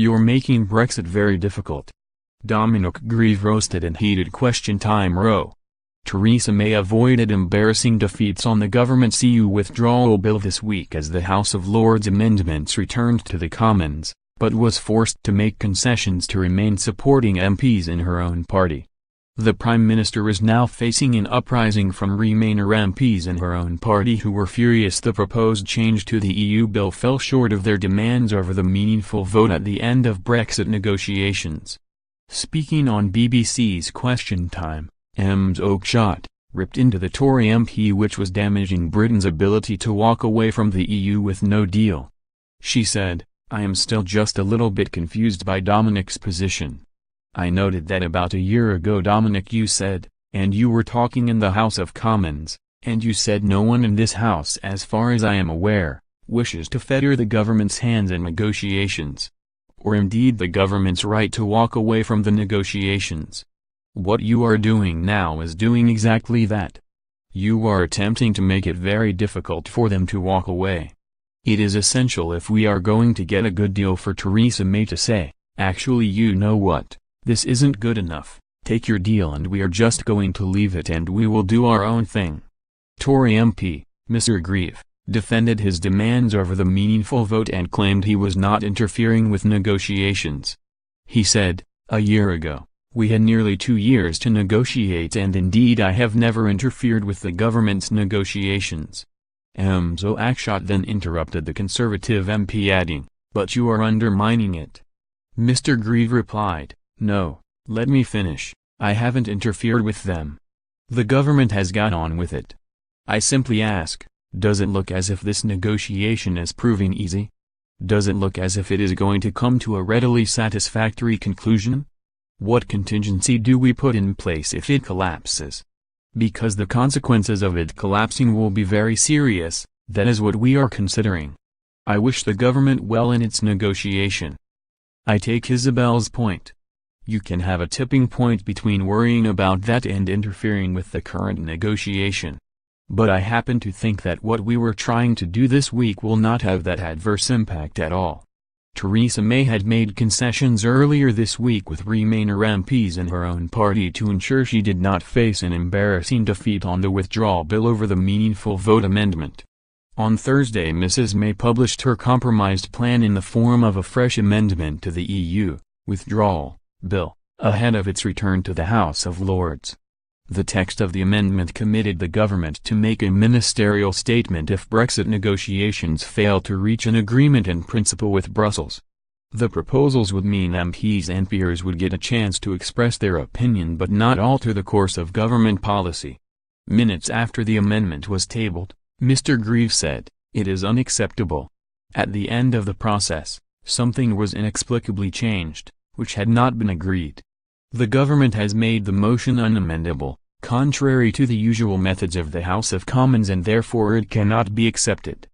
You're making Brexit very difficult. Dominic Grieve roasted in heated question time. Theresa May avoided embarrassing defeats on the government's EU withdrawal bill this week as the House of Lords amendments returned to the Commons, but was forced to make concessions to remain supporting MPs in her own party. The Prime Minister is now facing an uprising from Remainer MPs in her own party who were furious the proposed change to the EU bill fell short of their demands over the meaningful vote at the end of Brexit negotiations. Speaking on BBC's Question Time, Ms Oakeshott ripped into the Tory MP which was damaging Britain's ability to walk away from the EU with no deal. She said, "I am still just a little bit confused by Dominic's position. I noted that about a year ago Dominic you said, and you were talking in the House of Commons, and you said no one in this House as far as I am aware, wishes to fetter the government's hands in negotiations. Or indeed the government's right to walk away from the negotiations. What you are doing now is doing exactly that. You are attempting to make it very difficult for them to walk away. It is essential if we are going to get a good deal for Theresa May to say, actually you know what? This isn't good enough, take your deal and we are just going to leave it and we will do our own thing." Tory MP, Mr Grieve, defended his demands over the meaningful vote and claimed he was not interfering with negotiations. He said, "A year ago, we had nearly 2 years to negotiate and indeed I have never interfered with the government's negotiations." Ms Oakeshott then interrupted the Conservative MP adding, "But you are undermining it." Mr Grieve replied, "No, let me finish, I haven't interfered with them. The government has got on with it. I simply ask, does it look as if this negotiation is proving easy? Does it look as if it is going to come to a readily satisfactory conclusion? What contingency do we put in place if it collapses? Because the consequences of it collapsing will be very serious, that is what we are considering. I wish the government well in its negotiation. I take Isabel's point. You can have a tipping point between worrying about that and interfering with the current negotiation. But I happen to think that what we were trying to do this week will not have that adverse impact at all." Theresa May had made concessions earlier this week with Remainer MPs in her own party to ensure she did not face an embarrassing defeat on the withdrawal bill over the meaningful vote amendment. On Thursday Mrs May published her compromised plan in the form of a fresh amendment to the EU withdrawal bill, ahead of its return to the House of Lords. The text of the amendment committed the government to make a ministerial statement if Brexit negotiations fail to reach an agreement in principle with Brussels. The proposals would mean MPs and peers would get a chance to express their opinion but not alter the course of government policy. Minutes after the amendment was tabled, Mr Grieve said, "It is unacceptable. At the end of the process, something was inexplicably changed, which had not been agreed. The government has made the motion unamendable, contrary to the usual methods of the House of Commons and therefore it cannot be accepted."